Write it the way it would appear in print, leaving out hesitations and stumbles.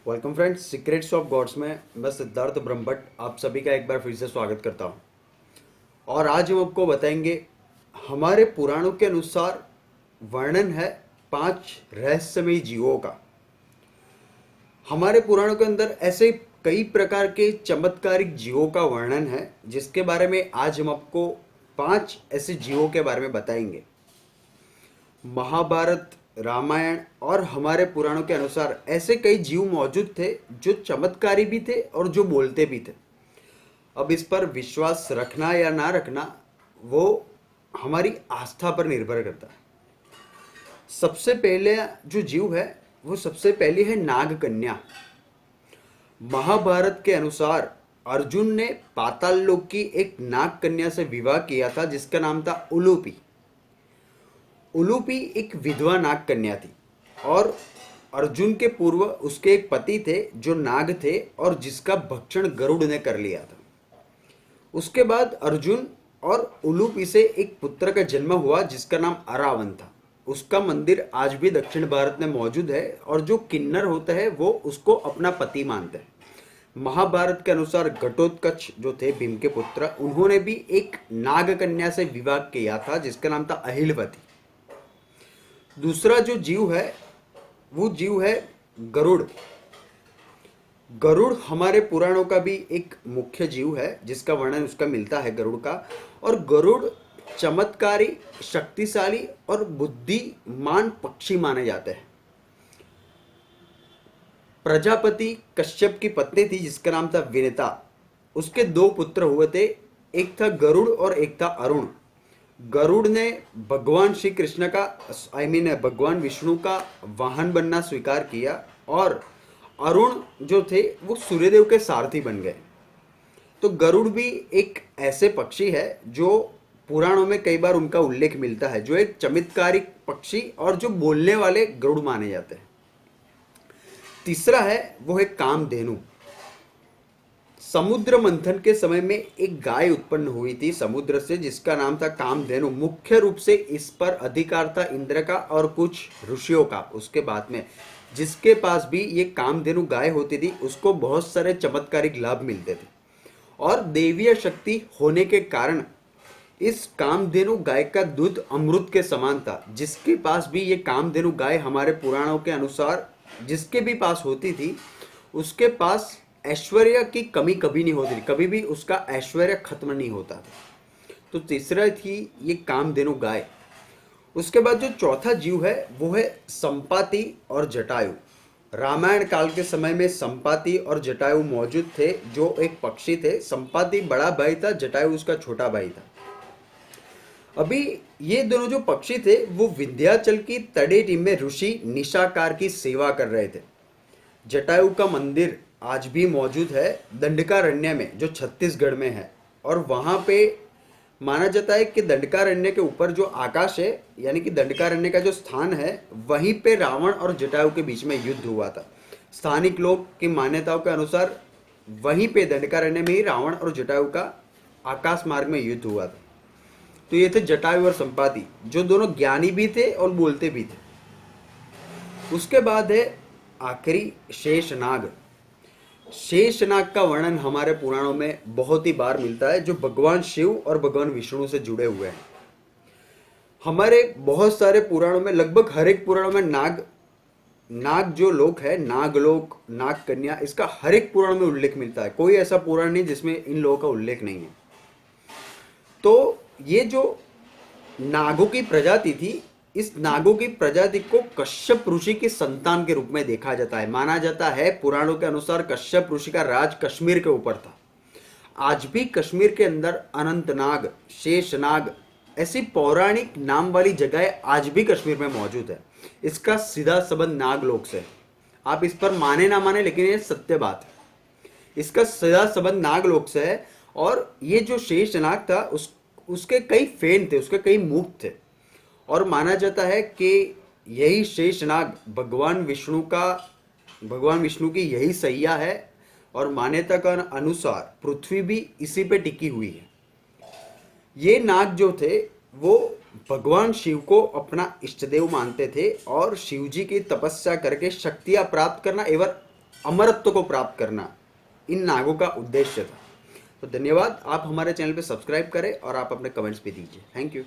Welcome friends, secrets of gods में मैं सिद्धार्थ ब्रह्मभट्ट आप सभी का एक बार फिर से स्वागत करता हूं। और आज हम आपको बताएंगे हमारे पुराणों के अनुसार वर्णन है 5 रहस्यमयी जीवों का। हमारे पुराणों के अंदर ऐसे कई प्रकार के चमत्कारिक जीवों का वर्णन है, जिसके बारे में आज हम आपको 5 ऐसे जीवों के बारे में बताएंगे। महाभारत, रामायण और हमारे पुराणों के अनुसार ऐसे कई जीव मौजूद थे जो चमत्कारी भी थे और जो बोलते भी थे। अब इस पर विश्वास रखना या ना रखना वो हमारी आस्था पर निर्भर करता है। सबसे पहले जो जीव है वो सबसे पहली है नागकन्या। महाभारत के अनुसार अर्जुन ने पाताल लोक की एक नागकन्या से विवाह किया था, जिसका नाम था उलूपी। उलूपी एक विधवा नाग कन्या थी और अर्जुन के पूर्व उसके एक पति थे जो नाग थे और जिसका भक्षण गरुड़ ने कर लिया था। उसके बाद अर्जुन और उलूपी से एक पुत्र का जन्म हुआ जिसका नाम अरावन था। उसका मंदिर आज भी दक्षिण भारत में मौजूद है और जो किन्नर होता है वो उसको अपना पति मानते हैं। महाभारत के अनुसार घटोत्कच जो थे भीम के पुत्र, उन्होंने भी एक नाग कन्या से विवाह किया था जिसका नाम था अहिलवती। दूसरा जो जीव है वो जीव है गरुड़। गरुड़ हमारे पुराणों का भी एक मुख्य जीव है जिसका वर्णन उसका मिलता है गरुड़ का। और गरुड़ चमत्कारी, शक्तिशाली और बुद्धिमान पक्षी माने जाते हैं। प्रजापति कश्यप की पत्नी थी जिसका नाम था विनिता। उसके 2 पुत्र हुए थे, एक था गरुड़ और एक था अरुण। गरुड़ ने भगवान श्री कृष्ण का भगवान विष्णु का वाहन बनना स्वीकार किया और अरुण जो थे वो सूर्यदेव के सारथी बन गए। तो गरुड़ भी एक ऐसे पक्षी है जो पुराणों में कई बार उनका उल्लेख मिलता है, जो एक चमत्कारिक पक्षी और जो बोलने वाले गरुड़ माने जाते हैं। तीसरा है वो है कामधेनु। समुद्र मंथन के समय में एक गाय उत्पन्न हुई थी समुद्र से जिसका नाम था कामधेनु। मुख्य रूप से इस पर अधिकार था इंद्र का और कुछ ऋषियों का। उसके बाद में जिसके पास भी ये कामधेनु गाय होती थी उसको बहुत सारे चमत्कारिक लाभ मिलते थे और देवीय शक्ति होने के कारण इस कामधेनु गाय का दूध अमृत के समान था। जिसके पास भी ये कामधेनु गाय हमारे पुराणों के अनुसार जिसके भी पास होती थी उसके पास ऐश्वर्य की कमी कभी नहीं होती थी, कभी भी उसका ऐश्वर्य खत्म नहीं होता था। तो तीसरा थी ये कामधेनु गाय। उसके बाद जो चौथा जीव है वो है संपाति और जटायु। रामायण काल के समय में संपाति और जटायु मौजूद थे जो एक पक्षी थे। संपाति बड़ा भाई था, जटायु उसका छोटा भाई था। अभी ये दोनों जो पक्षी थे वो विंध्याचल की तड़ेटी में ऋषि निशाकार की सेवा कर रहे थे। जटायु का मंदिर आज भी मौजूद है दंडकारण्य में जो छत्तीसगढ़ में है और वहाँ पे माना जाता है कि दंडकारण्य के ऊपर जो आकाश है यानी कि दंडकारण्य का जो स्थान है वहीं पे रावण और जटायु के बीच में युद्ध हुआ था। स्थानिक लोग की मान्यताओं के अनुसार वहीं पे दंडकारण्य में ही रावण और जटायु का आकाश मार्ग में युद्ध हुआ था। तो ये थे जटायु और संपाति जो दोनों ज्ञानी भी थे और बोलते भी थे। उसके बाद है आखिरी शेषनाग। शेषनाग का वर्णन हमारे पुराणों में बहुत ही बार मिलता है जो भगवान शिव और भगवान विष्णु से जुड़े हुए हैं। हमारे बहुत सारे पुराणों में, लगभग हर एक पुराणों में नाग जो लोक है, नागलोक, नाग कन्या, इसका हर एक पुराण में उल्लेख मिलता है। कोई ऐसा पुराण नहीं जिसमें इन लोगों का उल्लेख नहीं है। तो ये जो नागों की प्रजाति थी, इस नागों की प्रजाति को कश्यप ऋषि की संतान के रूप में देखा जाता है। माना जाता है पुराणों के अनुसार कश्यप ऋषि का राज कश्मीर के ऊपर था। आज भी कश्मीर के अंदर अनंतनाग, शेषनाग ऐसी पौराणिक नाम वाली जगह आज भी कश्मीर में मौजूद है। इसका सीधा संबंध नागलोक से है। आप इस पर माने ना माने लेकिन ये सत्य बात है। इसका सीधा संबंध नागलोक से है। और ये जो शेषनाग था उसके कई फैन थे, उसके कई मुख थे और माना जाता है कि यही शेषनाग भगवान विष्णु की यही सैया है और मान्यता का अनुसार पृथ्वी भी इसी पे टिकी हुई है। ये नाग जो थे वो भगवान शिव को अपना इष्टदेव मानते थे और शिव जी की तपस्या करके शक्तियां प्राप्त करना अमरत्व को प्राप्त करना इन नागों का उद्देश्य था। तो धन्यवाद, आप हमारे चैनल पे सब्सक्राइब करें और आप अपने कमेंट्स भी दीजिए। Thank you.